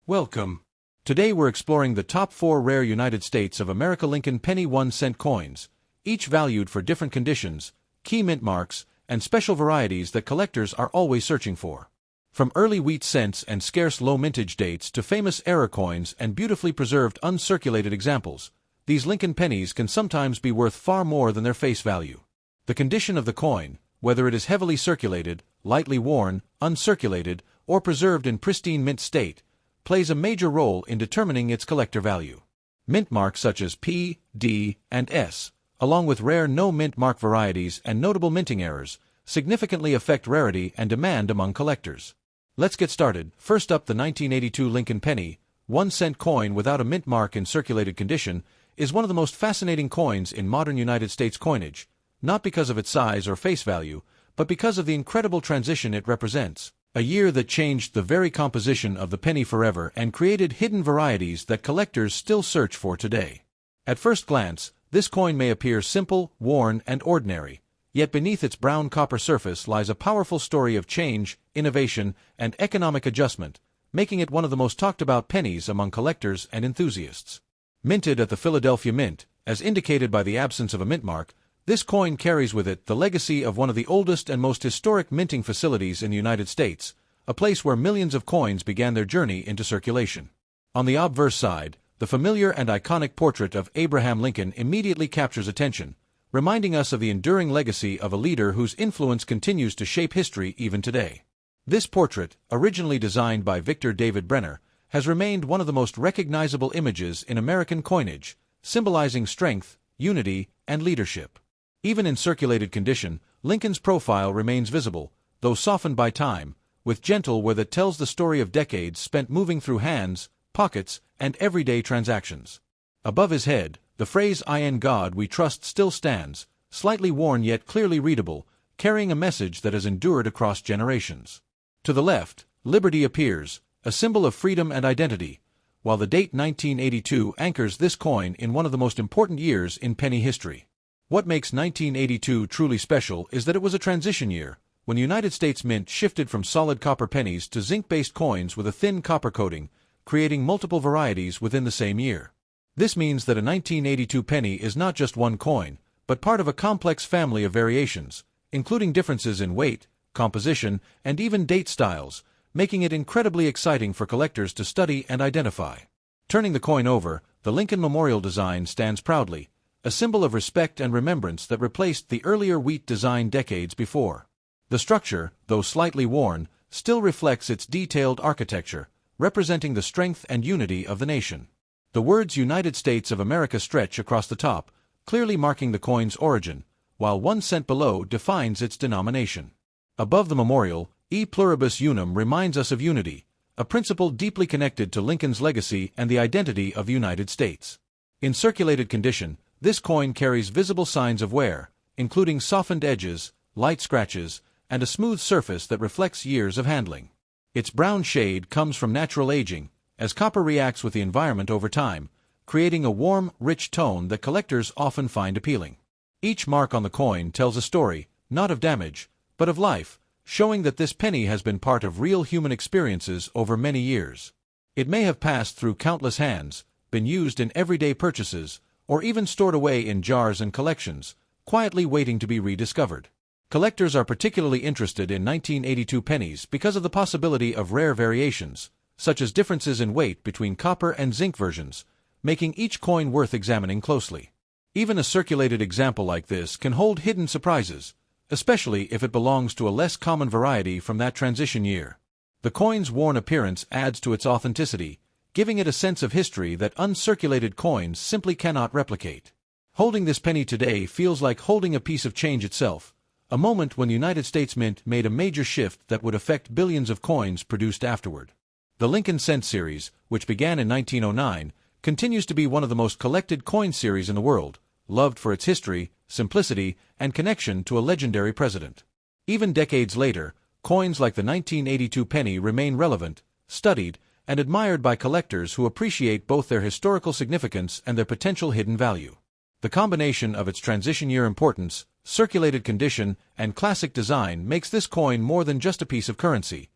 Welcome. Today we're exploring the top 4 rare United States of America Lincoln penny 1-cent coins, each valued for different conditions, key mint marks, and special varieties that collectors are always searching for. From early wheat cents and scarce low mintage dates to famous era coins and beautifully preserved uncirculated examples, these Lincoln pennies can sometimes be worth far more than their face value. The condition of the coin, whether it is heavily circulated, lightly worn, uncirculated, or preserved in pristine mint state, plays a major role in determining its collector value. Mint marks such as P, D, and S, along with rare no-mint mark varieties and notable minting errors, significantly affect rarity and demand among collectors. Let's get started. First up, the 1982 Lincoln penny, 1-cent coin without a mint mark in circulated condition, is one of the most fascinating coins in modern United States coinage, not because of its size or face value, but because of the incredible transition it represents. A year that changed the very composition of the penny forever and created hidden varieties that collectors still search for today. At first glance, this coin may appear simple, worn, and ordinary, yet beneath its brown copper surface lies a powerful story of change, innovation, and economic adjustment, making it one of the most talked about pennies among collectors and enthusiasts. Minted at the Philadelphia Mint, as indicated by the absence of a mint mark, this coin carries with it the legacy of one of the oldest and most historic minting facilities in the United States, a place where millions of coins began their journey into circulation. On the obverse side, the familiar and iconic portrait of Abraham Lincoln immediately captures attention, reminding us of the enduring legacy of a leader whose influence continues to shape history even today. This portrait, originally designed by Victor David Brenner, has remained one of the most recognizable images in American coinage, symbolizing strength, unity, and leadership. Even in circulated condition, Lincoln's profile remains visible, though softened by time, with gentle wear that tells the story of decades spent moving through hands, pockets, and everyday transactions. Above his head, the phrase "In God We Trust" still stands, slightly worn yet clearly readable, carrying a message that has endured across generations. To the left, liberty appears, a symbol of freedom and identity, while the date 1982 anchors this coin in one of the most important years in penny history. What makes 1982 truly special is that it was a transition year, when the United States Mint shifted from solid copper pennies to zinc-based coins with a thin copper coating, creating multiple varieties within the same year. This means that a 1982 penny is not just one coin, but part of a complex family of variations, including differences in weight, composition, and even date styles, making it incredibly exciting for collectors to study and identify. Turning the coin over, the Lincoln Memorial design stands proudly, a symbol of respect and remembrance that replaced the earlier wheat design decades before. The structure, though slightly worn, still reflects its detailed architecture, representing the strength and unity of the nation. The words United States of America stretch across the top, clearly marking the coin's origin, while 1 cent below defines its denomination. Above the memorial, E pluribus unum reminds us of unity, a principle deeply connected to Lincoln's legacy and the identity of the United States. In circulated condition, this coin carries visible signs of wear, including softened edges, light scratches, and a smooth surface that reflects years of handling. Its brown shade comes from natural aging, as copper reacts with the environment over time, creating a warm, rich tone that collectors often find appealing. Each mark on the coin tells a story, not of damage, but of life, showing that this penny has been part of real human experiences over many years. It may have passed through countless hands, been used in everyday purchases, or even stored away in jars and collections, quietly waiting to be rediscovered. Collectors are particularly interested in 1982 pennies because of the possibility of rare variations, such as differences in weight between copper and zinc versions, making each coin worth examining closely. Even a circulated example like this can hold hidden surprises, especially if it belongs to a less common variety from that transition year. The coin's worn appearance adds to its authenticity, giving it a sense of history that uncirculated coins simply cannot replicate. Holding this penny today feels like holding a piece of change itself, a moment when the United States Mint made a major shift that would affect billions of coins produced afterward. The Lincoln Cent series, which began in 1909, continues to be one of the most collected coin series in the world, loved for its history, simplicity, and connection to a legendary president. Even decades later, coins like the 1982 penny remain relevant, studied, and admired by collectors who appreciate both their historical significance and their potential hidden value. The combination of its transition year importance, circulated condition, and classic design makes this coin more than just a piece of currency.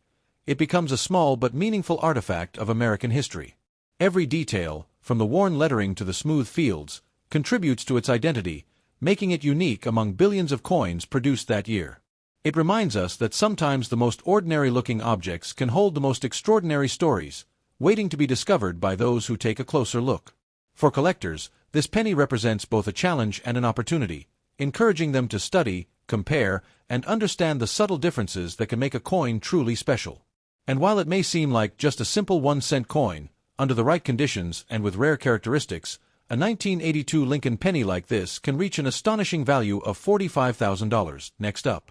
it becomes a small but meaningful artifact of American history. Every detail, from the worn lettering to the smooth fields, contributes to its identity, making it unique among billions of coins produced that year. It reminds us that sometimes the most ordinary-looking objects can hold the most extraordinary stories, waiting to be discovered by those who take a closer look. For collectors, this penny represents both a challenge and an opportunity, encouraging them to study, compare, and understand the subtle differences that can make a coin truly special. And while it may seem like just a simple 1-cent coin, under the right conditions and with rare characteristics, a 1982 Lincoln penny like this can reach an astonishing value of $45,000. Next up,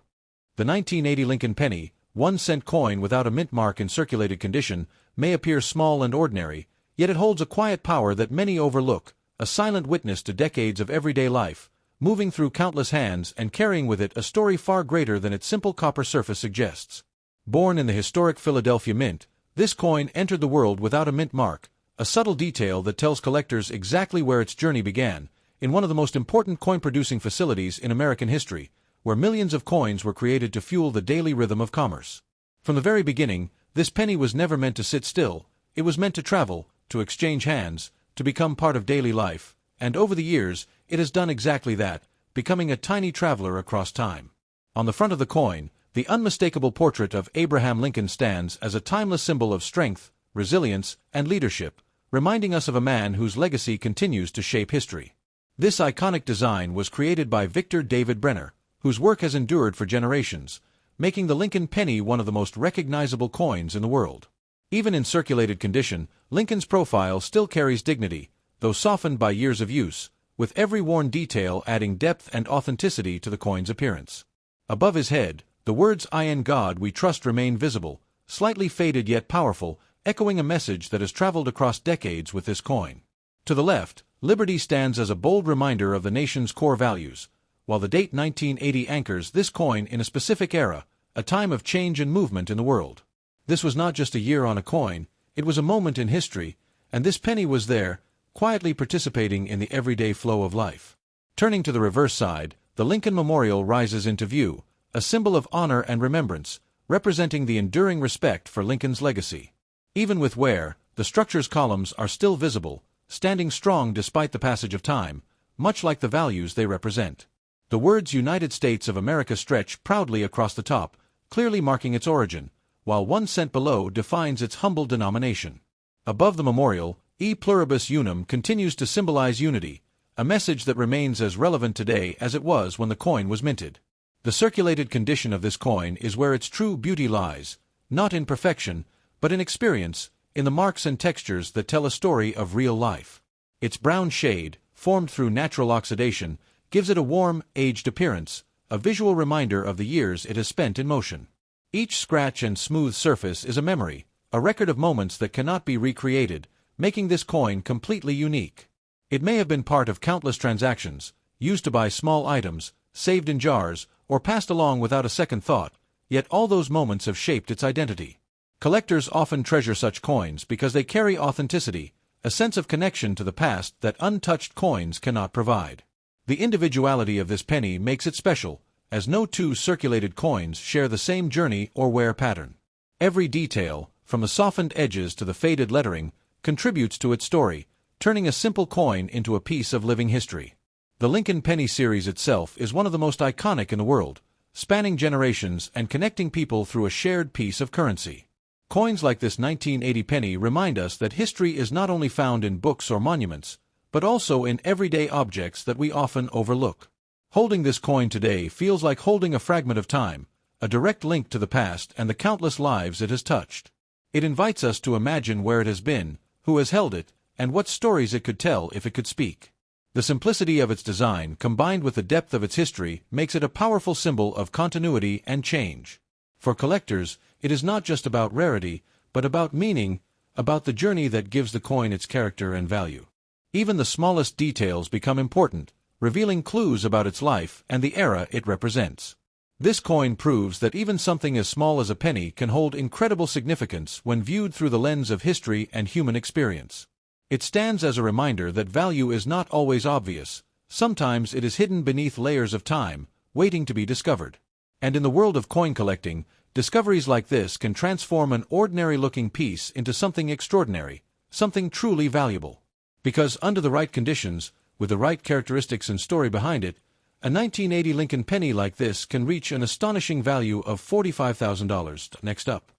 the 1980 Lincoln penny, 1-cent coin without a mint mark in circulated condition, may appear small and ordinary, yet it holds a quiet power that many overlook, a silent witness to decades of everyday life, moving through countless hands and carrying with it a story far greater than its simple copper surface suggests. Born in the historic Philadelphia Mint, this coin entered the world without a mint mark, a subtle detail that tells collectors exactly where its journey began, in one of the most important coin-producing facilities in American history, where millions of coins were created to fuel the daily rhythm of commerce. From the very beginning, this penny was never meant to sit still. It was meant to travel, to exchange hands, to become part of daily life, and over the years, it has done exactly that, becoming a tiny traveler across time. On the front of the coin, the unmistakable portrait of Abraham Lincoln stands as a timeless symbol of strength, resilience, and leadership, reminding us of a man whose legacy continues to shape history. This iconic design was created by Victor David Brenner, whose work has endured for generations, making the Lincoln penny one of the most recognizable coins in the world. Even in circulated condition, Lincoln's profile still carries dignity, though softened by years of use, with every worn detail adding depth and authenticity to the coin's appearance. Above his head, the words "I in God we trust" remain visible, slightly faded yet powerful, echoing a message that has traveled across decades with this coin. To the left, liberty stands as a bold reminder of the nation's core values, while the date 1980 anchors this coin in a specific era, a time of change and movement in the world. This was not just a year on a coin, it was a moment in history, and this penny was there, quietly participating in the everyday flow of life. Turning to the reverse side, the Lincoln Memorial rises into view, a symbol of honor and remembrance, representing the enduring respect for Lincoln's legacy. Even with wear, the structure's columns are still visible, standing strong despite the passage of time, much like the values they represent. The words United States of America stretch proudly across the top, clearly marking its origin, while 1 cent below defines its humble denomination. Above the memorial, E pluribus unum continues to symbolize unity, a message that remains as relevant today as it was when the coin was minted. The circulated condition of this coin is where its true beauty lies, not in perfection, but in experience, in the marks and textures that tell a story of real life. Its brown shade, formed through natural oxidation, gives it a warm, aged appearance, a visual reminder of the years it has spent in motion. Each scratch and smooth surface is a memory, a record of moments that cannot be recreated, making this coin completely unique. It may have been part of countless transactions, used to buy small items, saved in jars, or passed along without a second thought, yet all those moments have shaped its identity. Collectors often treasure such coins because they carry authenticity, a sense of connection to the past that untouched coins cannot provide. The individuality of this penny makes it special, as no two circulated coins share the same journey or wear pattern. Every detail, from the softened edges to the faded lettering, contributes to its story, turning a simple coin into a piece of living history. The Lincoln penny series itself is one of the most iconic in the world, spanning generations and connecting people through a shared piece of currency. Coins like this 1980 penny remind us that history is not only found in books or monuments, but also in everyday objects that we often overlook. Holding this coin today feels like holding a fragment of time, a direct link to the past and the countless lives it has touched. It invites us to imagine where it has been, who has held it, and what stories it could tell if it could speak. The simplicity of its design, combined with the depth of its history, makes it a powerful symbol of continuity and change. For collectors, it is not just about rarity, but about meaning, about the journey that gives the coin its character and value. Even the smallest details become important, revealing clues about its life and the era it represents. This coin proves that even something as small as a penny can hold incredible significance when viewed through the lens of history and human experience. It stands as a reminder that value is not always obvious. Sometimes it is hidden beneath layers of time, waiting to be discovered. And in the world of coin collecting, Discoveries like this can transform an ordinary-looking piece into something extraordinary, something truly valuable. Because under the right conditions, with the right characteristics and story behind it, a 1980 Lincoln penny like this can reach an astonishing value of $45,000. Next up,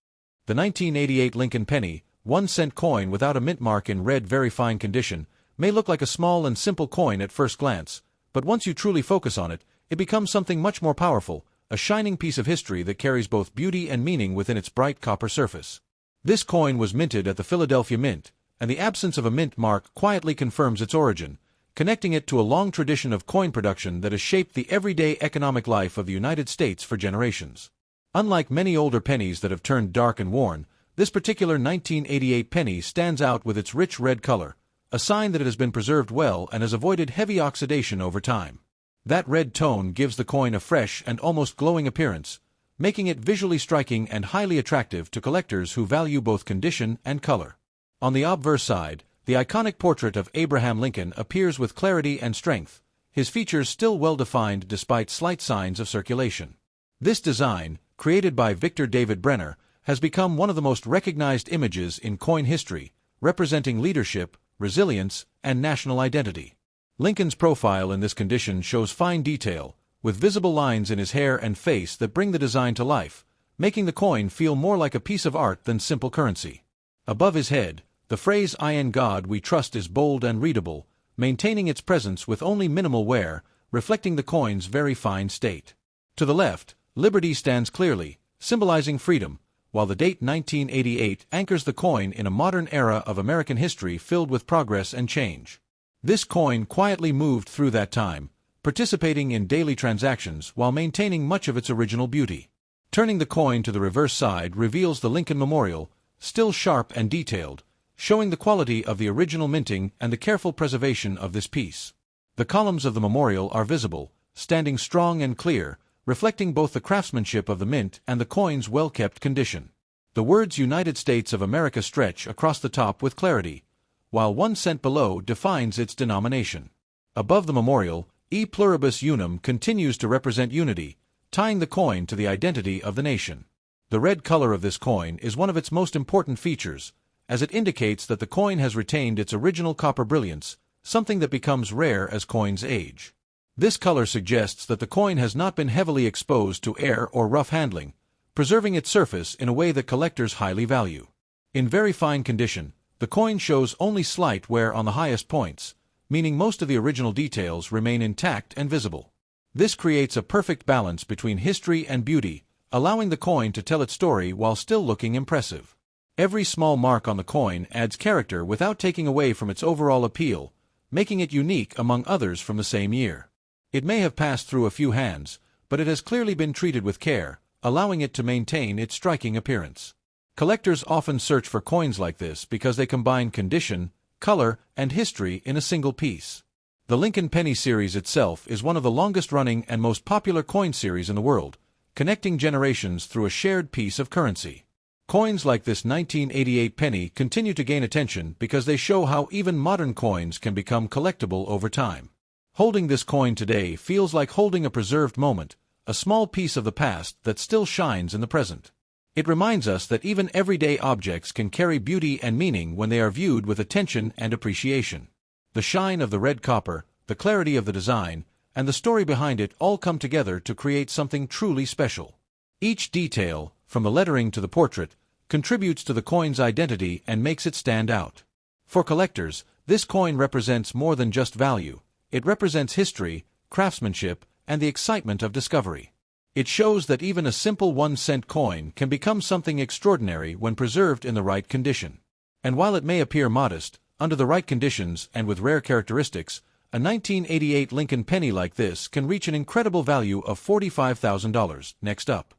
the 1988 Lincoln penny, 1-cent coin without a mint mark in red, very fine condition, may look like a small and simple coin at first glance, but once you truly focus on it, it becomes something much more powerful, a shining piece of history that carries both beauty and meaning within its bright copper surface. This coin was minted at the Philadelphia Mint, and the absence of a mint mark quietly confirms its origin, connecting it to a long tradition of coin production that has shaped the everyday economic life of the United States for generations. Unlike many older pennies that have turned dark and worn, this particular 1988 penny stands out with its rich red color, a sign that it has been preserved well and has avoided heavy oxidation over time. That red tone gives the coin a fresh and almost glowing appearance, making it visually striking and highly attractive to collectors who value both condition and color. On the obverse side, the iconic portrait of Abraham Lincoln appears with clarity and strength, his features still well-defined despite slight signs of circulation. This design, created by Victor David Brenner, has become one of the most recognized images in coin history, representing leadership, resilience, and national identity. Lincoln's profile in this condition shows fine detail, with visible lines in his hair and face that bring the design to life, making the coin feel more like a piece of art than simple currency. Above his head, the phrase "In God We Trust" is bold and readable, maintaining its presence with only minimal wear, reflecting the coin's very fine state. To the left, Liberty stands clearly, symbolizing freedom, while the date 1988 anchors the coin in a modern era of American history filled with progress and change. This coin quietly moved through that time, participating in daily transactions while maintaining much of its original beauty. Turning the coin to the reverse side reveals the Lincoln Memorial, still sharp and detailed, showing the quality of the original minting and the careful preservation of this piece. The columns of the memorial are visible, standing strong and clear, reflecting both the craftsmanship of the mint and the coin's well-kept condition. The words United States of America stretch across the top with clarity, while 1 cent below defines its denomination. Above the memorial, E pluribus unum continues to represent unity, tying the coin to the identity of the nation. The red color of this coin is one of its most important features, as it indicates that the coin has retained its original copper brilliance, something that becomes rare as coins age. This color suggests that the coin has not been heavily exposed to air or rough handling, preserving its surface in a way that collectors highly value. In very fine condition, the coin shows only slight wear on the highest points, meaning most of the original details remain intact and visible. This creates a perfect balance between history and beauty, allowing the coin to tell its story while still looking impressive. Every small mark on the coin adds character without taking away from its overall appeal, making it unique among others from the same year. It may have passed through a few hands, but it has clearly been treated with care, allowing it to maintain its striking appearance. Collectors often search for coins like this because they combine condition, color, and history in a single piece. The Lincoln Penny series itself is one of the longest-running and most popular coin series in the world, connecting generations through a shared piece of currency. Coins like this 1988 penny continue to gain attention because they show how even modern coins can become collectible over time. Holding this coin today feels like holding a preserved moment, a small piece of the past that still shines in the present. It reminds us that even everyday objects can carry beauty and meaning when they are viewed with attention and appreciation. The shine of the red copper, the clarity of the design, and the story behind it all come together to create something truly special. Each detail, from the lettering to the portrait, contributes to the coin's identity and makes it stand out. For collectors, this coin represents more than just value. It represents history, craftsmanship, and the excitement of discovery. It shows that even a simple 1-cent coin can become something extraordinary when preserved in the right condition. And while it may appear modest, under the right conditions and with rare characteristics, a 1988 Lincoln penny like this can reach an incredible value of $45,000. Next up,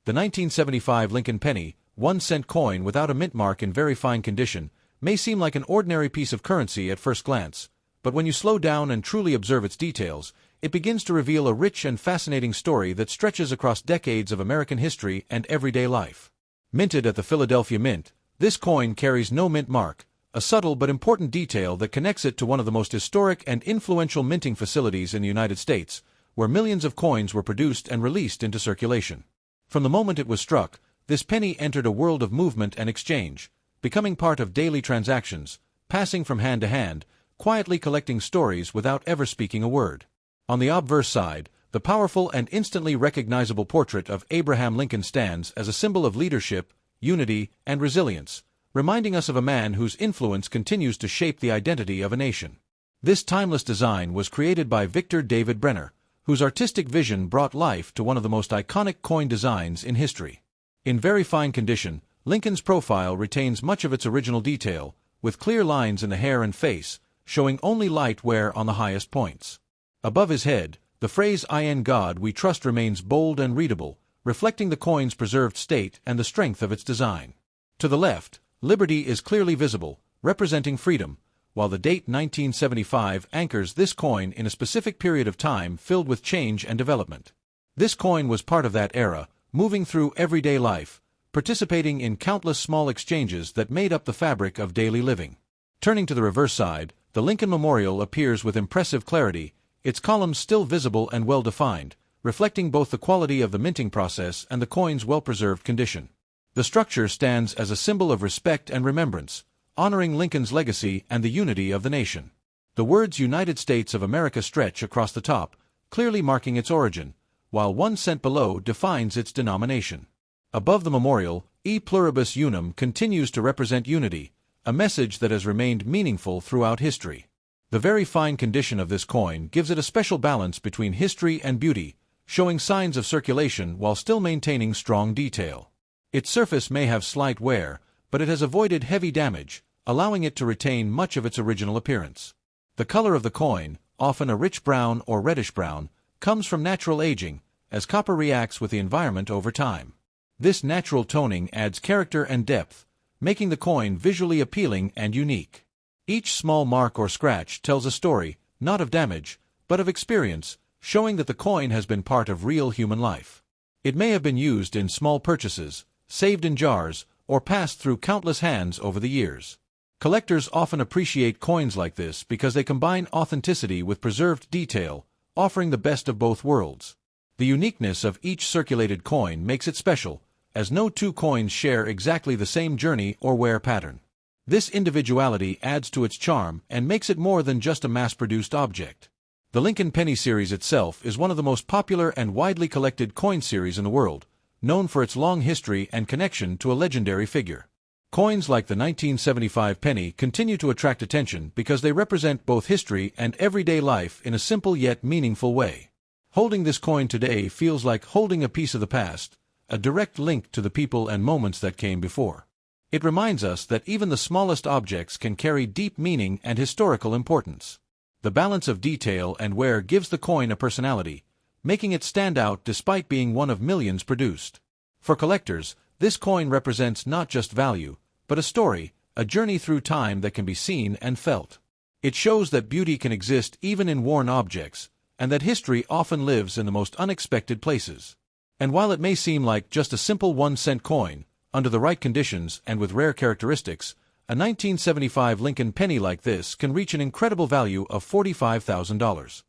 the 1975 Lincoln penny, 1-cent coin without a mint mark in very fine condition, may seem like an ordinary piece of currency at first glance, but when you slow down and truly observe its details, it begins to reveal a rich and fascinating story that stretches across decades of American history and everyday life. Minted at the Philadelphia Mint, this coin carries no mint mark, a subtle but important detail that connects it to one of the most historic and influential minting facilities in the United States, where millions of coins were produced and released into circulation. From the moment it was struck, this penny entered a world of movement and exchange, becoming part of daily transactions, passing from hand to hand, quietly collecting stories without ever speaking a word. On the obverse side, the powerful and instantly recognizable portrait of Abraham Lincoln stands as a symbol of leadership, unity, and resilience, reminding us of a man whose influence continues to shape the identity of a nation. This timeless design was created by Victor David Brenner, whose artistic vision brought life to one of the most iconic coin designs in history. In very fine condition, Lincoln's profile retains much of its original detail, with clear lines in the hair and face, showing only light wear on the highest points. Above his head, the phrase "In God We Trust" remains bold and readable, reflecting the coin's preserved state and the strength of its design. To the left, liberty is clearly visible, representing freedom, while the date 1975 anchors this coin in a specific period of time filled with change and development. This coin was part of that era, moving through everyday life, participating in countless small exchanges that made up the fabric of daily living. Turning to the reverse side, the Lincoln Memorial appears with impressive clarity, its columns still visible and well-defined, reflecting both the quality of the minting process and the coin's well-preserved condition. The structure stands as a symbol of respect and remembrance, honoring Lincoln's legacy and the unity of the nation. The words United States of America stretch across the top, clearly marking its origin, while 1 cent below defines its denomination. Above the memorial, E Pluribus Unum continues to represent unity, a message that has remained meaningful throughout history. The very fine condition of this coin gives it a special balance between history and beauty, showing signs of circulation while still maintaining strong detail. Its surface may have slight wear, but it has avoided heavy damage, allowing it to retain much of its original appearance. The color of the coin, often a rich brown or reddish brown, comes from natural aging, as copper reacts with the environment over time. This natural toning adds character and depth, making the coin visually appealing and unique. Each small mark or scratch tells a story, not of damage, but of experience, showing that the coin has been part of real human life. It may have been used in small purchases, saved in jars, or passed through countless hands over the years. Collectors often appreciate coins like this because they combine authenticity with preserved detail, offering the best of both worlds. The uniqueness of each circulated coin makes it special, as no two coins share exactly the same journey or wear pattern. This individuality adds to its charm and makes it more than just a mass-produced object. The Lincoln Penny series itself is one of the most popular and widely collected coin series in the world, known for its long history and connection to a legendary figure. Coins like the 1975 penny continue to attract attention because they represent both history and everyday life in a simple yet meaningful way. Holding this coin today feels like holding a piece of the past, a direct link to the people and moments that came before. It reminds us that even the smallest objects can carry deep meaning and historical importance. The balance of detail and wear gives the coin a personality, making it stand out despite being one of millions produced. For collectors, this coin represents not just value, but a story, a journey through time that can be seen and felt. It shows that beauty can exist even in worn objects, and that history often lives in the most unexpected places. And while it may seem like just a simple 1-cent coin, under the right conditions and with rare characteristics, a 1975 Lincoln penny like this can reach an incredible value of $45,000.